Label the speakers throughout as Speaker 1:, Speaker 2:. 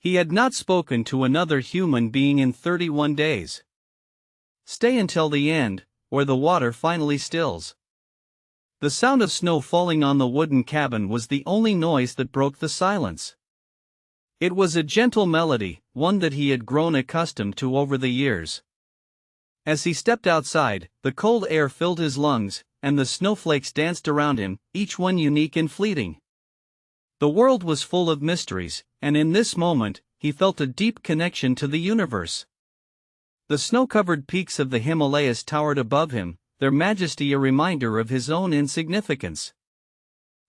Speaker 1: He had not spoken to another human being in 31 days. Stay until the end, or the water finally stills. The sound of snow falling on the wooden cabin was the only noise that broke the silence. It was a gentle melody, one that he had grown accustomed to over the years. As he stepped outside, the cold air filled his lungs, and the snowflakes danced around him, each one unique and fleeting. The world was full of mysteries, and in this moment, he felt a deep connection to the universe. The snow-covered peaks of the Himalayas towered above him, their majesty a reminder of his own insignificance.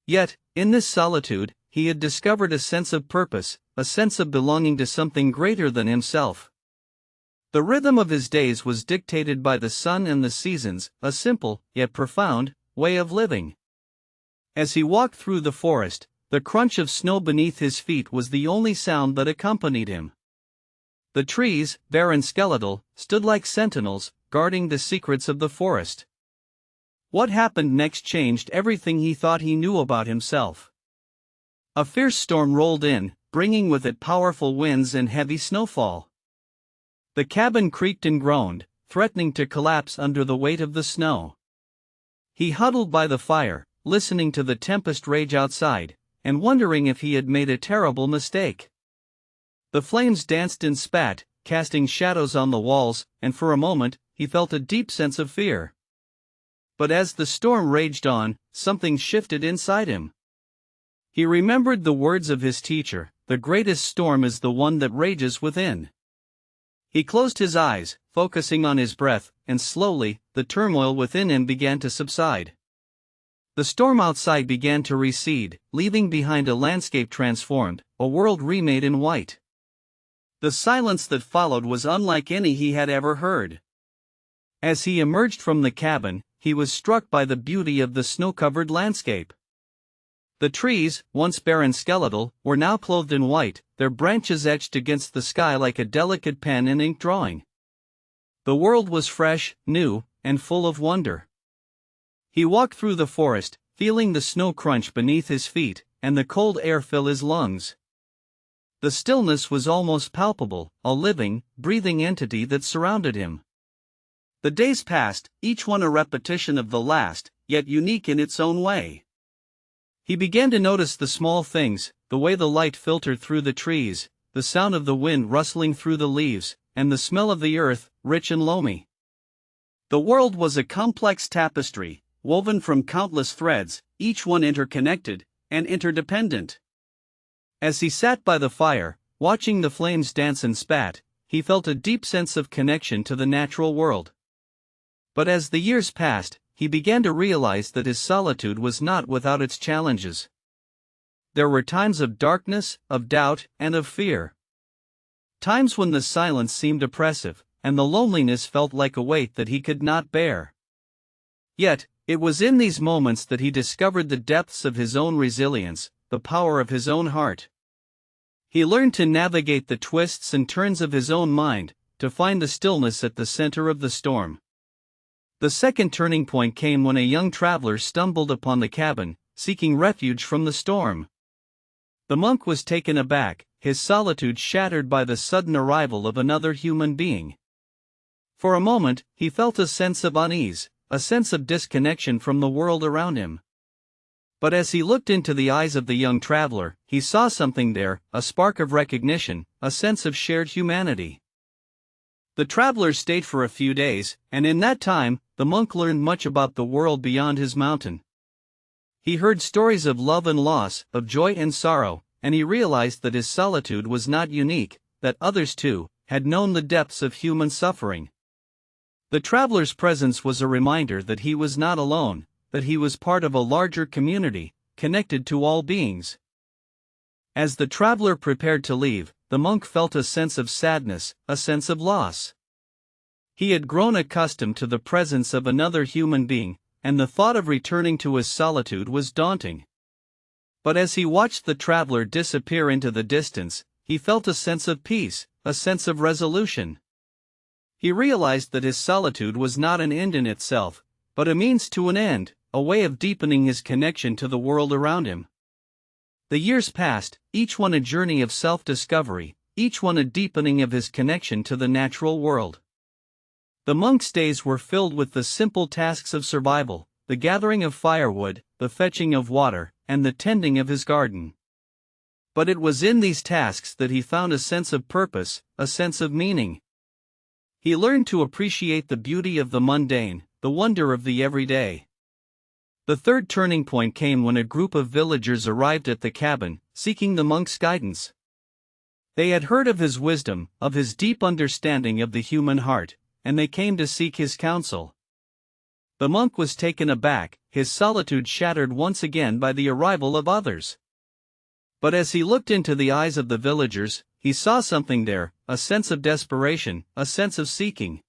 Speaker 1: Yet, in this solitude, he had discovered a sense of purpose, a sense of belonging to something greater than himself. The rhythm of his days was dictated by the sun and the seasons, a simple, yet profound, way of living. As he walked through the forest, the crunch of snow beneath his feet was the only sound that accompanied him. The trees, bare and skeletal, stood like sentinels, guarding the secrets of the forest. What happened next changed everything he thought he knew about himself. A fierce storm rolled in, bringing with it powerful winds and heavy snowfall. The cabin creaked and groaned, threatening to collapse under the weight of the snow. He huddled by the fire, listening to the tempest rage outside, and wondering if he had made a terrible mistake. The flames danced and spat, casting shadows on the walls, and for a moment, he felt a deep sense of fear. But as the storm raged on, something shifted inside him. He remembered the words of his teacher, "The greatest storm is the one that rages within." He closed his eyes, focusing on his breath, and slowly, the turmoil within him began to subside. The storm outside began to recede, leaving behind a landscape transformed, a world remade in white. The silence that followed was unlike any he had ever heard. As he emerged from the cabin, he was struck by the beauty of the snow-covered landscape. The trees, once bare and skeletal, were now clothed in white, their branches etched against the sky like a delicate pen and ink drawing. The world was fresh, new, and full of wonder. He walked through the forest, feeling the snow crunch beneath his feet, and the cold air fill his lungs. The stillness was almost palpable, a living, breathing entity that surrounded him. The days passed, each one a repetition of the last, yet unique in its own way. He began to notice the small things, the way the light filtered through the trees, the sound of the wind rustling through the leaves, and the smell of the earth, rich and loamy. The world was a complex tapestry, woven from countless threads, each one interconnected and interdependent. As he sat by the fire, watching the flames dance and spat, he felt a deep sense of connection to the natural world. But as the years passed, he began to realize that his solitude was not without its challenges. There were times of darkness, of doubt, and of fear. Times when the silence seemed oppressive, and the loneliness felt like a weight that he could not bear. Yet, it was in these moments that he discovered the depths of his own resilience, the power of his own heart. He learned to navigate the twists and turns of his own mind, to find the stillness at the center of the storm. The second turning point came when a young traveler stumbled upon the cabin, seeking refuge from the storm. The monk was taken aback, his solitude shattered by the sudden arrival of another human being. For a moment, he felt a sense of unease, a sense of disconnection from the world around him. But as he looked into the eyes of the young traveler, he saw something there, a spark of recognition, a sense of shared humanity. The traveler stayed for a few days, and in that time, the monk learned much about the world beyond his mountain. He heard stories of love and loss, of joy and sorrow, and he realized that his solitude was not unique, that others too had known the depths of human suffering. The traveler's presence was a reminder that he was not alone, that he was part of a larger community, connected to all beings. As the traveler prepared to leave, the monk felt a sense of sadness, a sense of loss. He had grown accustomed to the presence of another human being, and the thought of returning to his solitude was daunting. But as he watched the traveler disappear into the distance, he felt a sense of peace, a sense of resolution. He realized that his solitude was not an end in itself, but a means to an end, a way of deepening his connection to the world around him. The years passed, each one a journey of self-discovery, each one a deepening of his connection to the natural world. The monk's days were filled with the simple tasks of survival, the gathering of firewood, the fetching of water, and the tending of his garden. But it was in these tasks that he found a sense of purpose, a sense of meaning. He learned to appreciate the beauty of the mundane, the wonder of the everyday. The third turning point came when a group of villagers arrived at the cabin, seeking the monk's guidance. They had heard of his wisdom, of his deep understanding of the human heart, and they came to seek his counsel. The monk was taken aback, his solitude shattered once again by the arrival of others. But as he looked into the eyes of the villagers, he saw something there, a sense of desperation, a sense of seeking.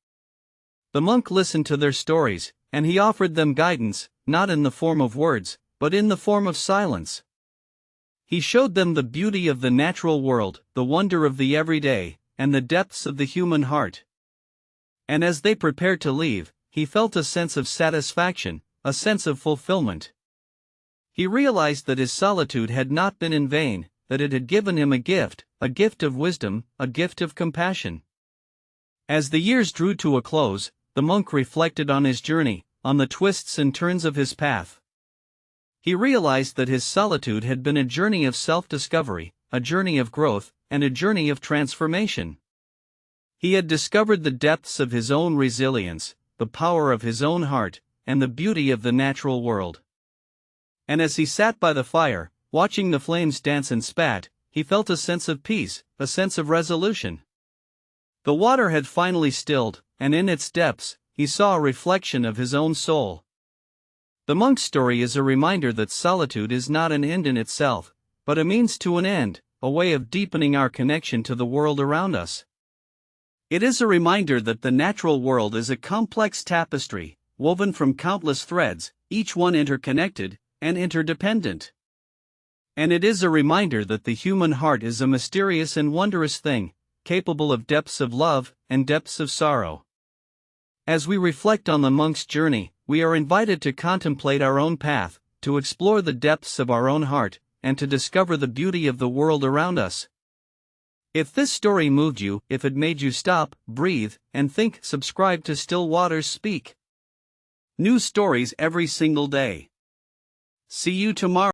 Speaker 1: The monk listened to their stories, and he offered them guidance, not in the form of words, but in the form of silence. He showed them the beauty of the natural world, the wonder of the everyday, and the depths of the human heart. And as they prepared to leave, he felt a sense of satisfaction, a sense of fulfillment. He realized that his solitude had not been in vain, that it had given him a gift of wisdom, a gift of compassion. As the years drew to a close, the monk reflected on his journey, on the twists and turns of his path. He realized that his solitude had been a journey of self-discovery, a journey of growth, and a journey of transformation. He had discovered the depths of his own resilience, the power of his own heart, and the beauty of the natural world. And as he sat by the fire, watching the flames dance and spat, he felt a sense of peace, a sense of resolution. The water had finally stilled, and in its depths, he saw a reflection of his own soul. The monk's story is a reminder that solitude is not an end in itself, but a means to an end, a way of deepening our connection to the world around us. It is a reminder that the natural world is a complex tapestry, woven from countless threads, each one interconnected and interdependent. And it is a reminder that the human heart is a mysterious and wondrous thing, capable of depths of love and depths of sorrow. As we reflect on the monk's journey, we are invited to contemplate our own path, to explore the depths of our own heart, and to discover the beauty of the world around us. If this story moved you, if it made you stop, breathe, and think, subscribe to Still Waters Speak. New stories every single day. See you tomorrow.